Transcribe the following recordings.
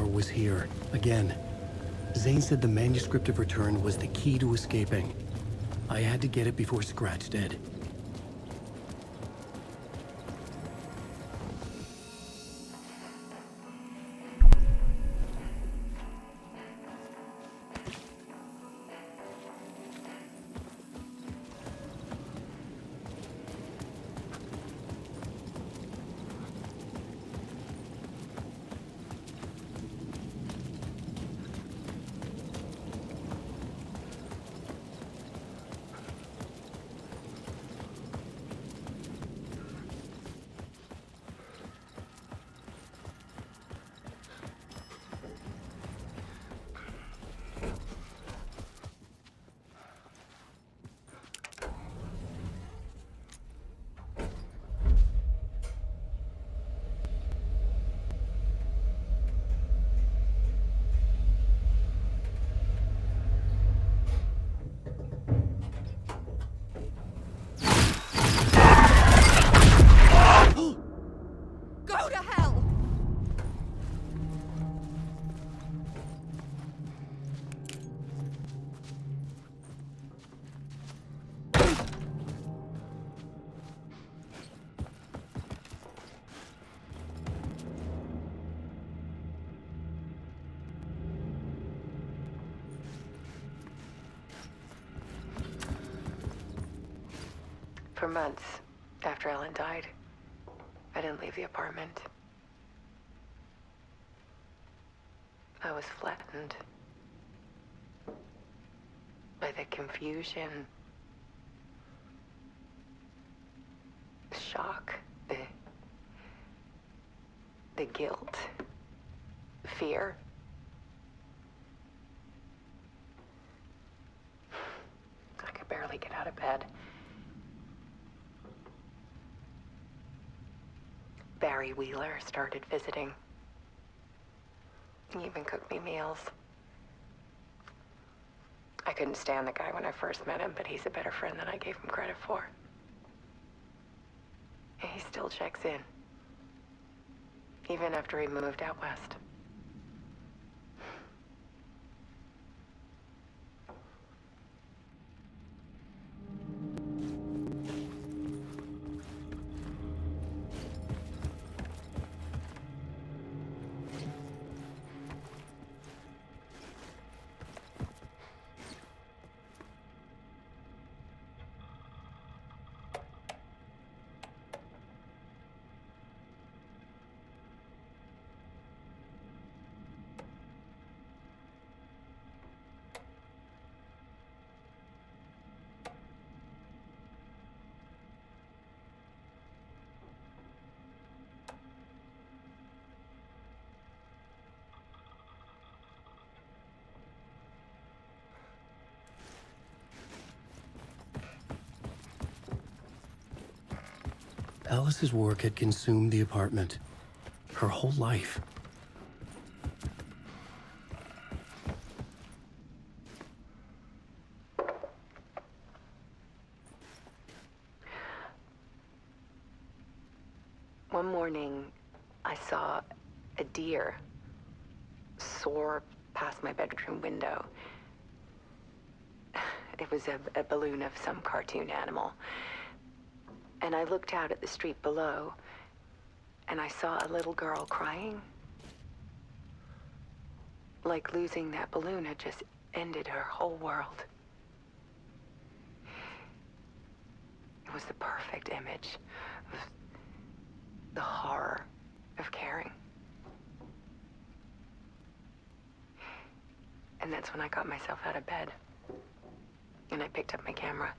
power was here, again. Zane said the manuscript of return was the key to escaping. I had to get it before Scratch did. Go to hell! For months after Ellen died, I didn't leave the apartment. I was flattened by the confusion, the shock, the guilt, the fear. I could barely get out of bed. Barry Wheeler started visiting. He even cooked me meals. I couldn't stand the guy when I first met him, but he's a better friend than I gave him credit for. And he still checks in, even after he moved out west. Alice's work had consumed the apartment. Her whole life. One morning, I saw a deer soar past my bedroom window. It was a balloon of some cartoon animal. And I looked out at the street below, and I saw a little girl crying. Like losing that balloon had just ended her whole world. It was the perfect image of the horror of caring. And that's when I got myself out of bed, and I picked up my camera.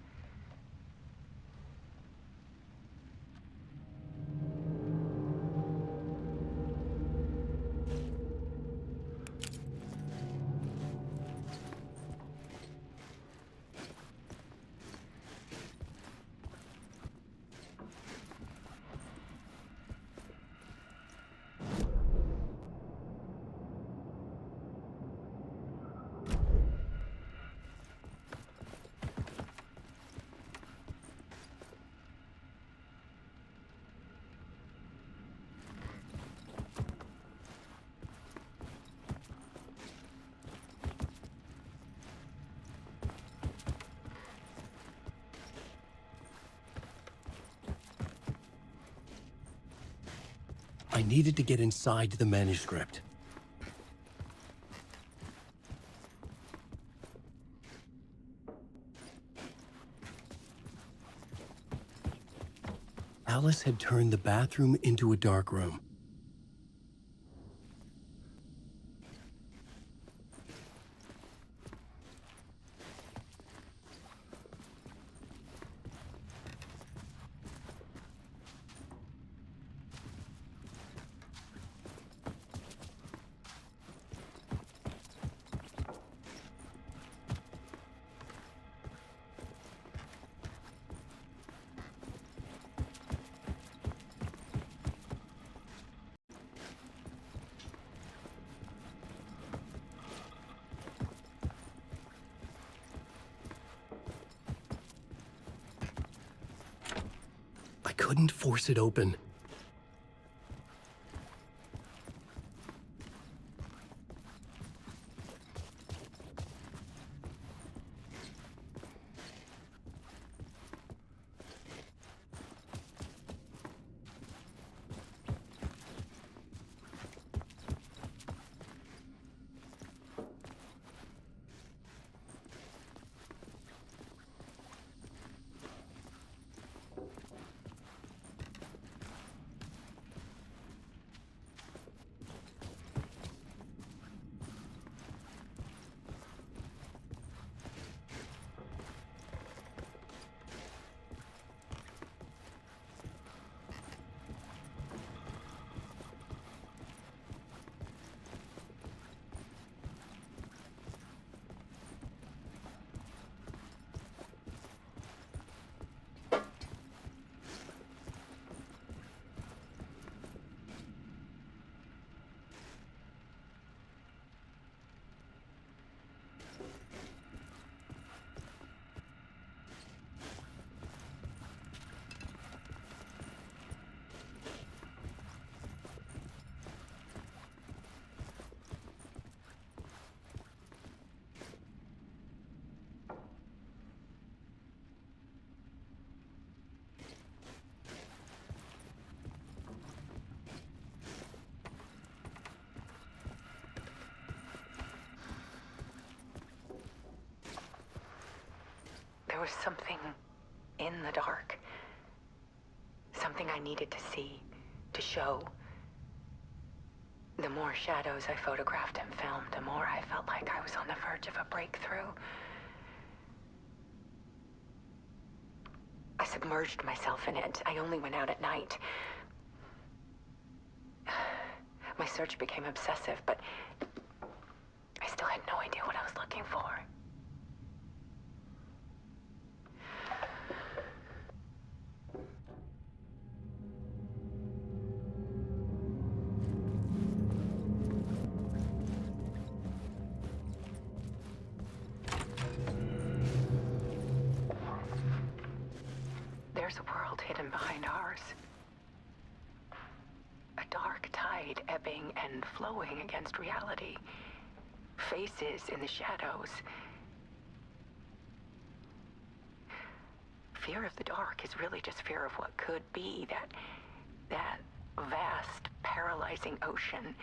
needed to get inside the manuscript. Alice had turned the bathroom into a dark room. I couldn't force it open. There was something in the dark. Something I needed to see, to show. The more shadows I photographed and filmed, the more I felt like I was on the verge of a breakthrough. I submerged myself in it. I only went out at night. My search became obsessive, but I still had no idea what I was looking for. There's a world hidden behind ours. A dark tide ebbing and flowing against reality. Faces in the shadows. Fear of the dark is really just fear of what could be, that vast, paralyzing ocean.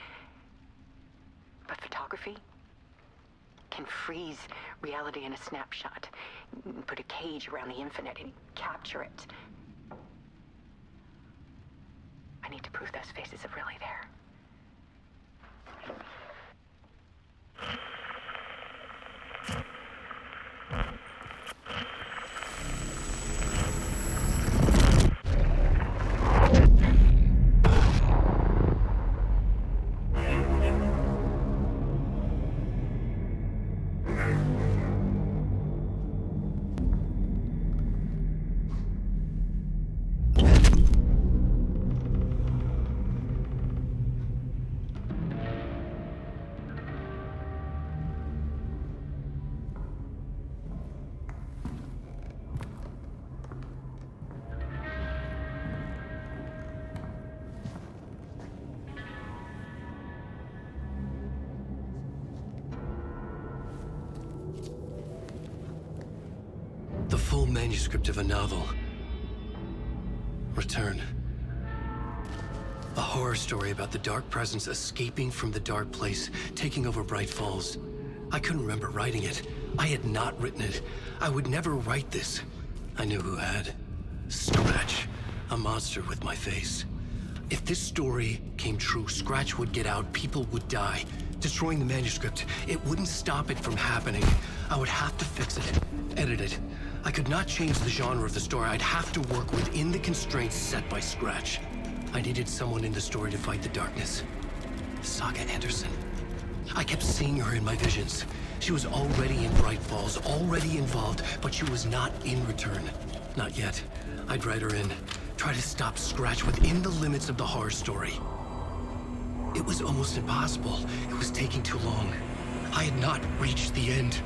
But photography can freeze reality in a snapshot, put a cage around the infinite and capture it. I need to prove those faces are really there. The full manuscript of a novel. Return. A horror story about the dark presence escaping from the dark place, taking over Bright Falls. I couldn't remember writing it. I had not written it. I would never write this. I knew who had. Scratch. A monster with my face. If this story came true, Scratch would get out, people would die. Destroying the manuscript, it wouldn't stop it from happening. I would have to fix it, edit it. I could not change the genre of the story. I'd have to work within the constraints set by Scratch. I needed someone in the story to fight the darkness. Saga Anderson. I kept seeing her in my visions. She was already in Bright Falls, already involved, but she was not in return. Not yet. I'd write her in. Try to stop Scratch within the limits of the horror story. It was almost impossible. It was taking too long. I had not reached the end.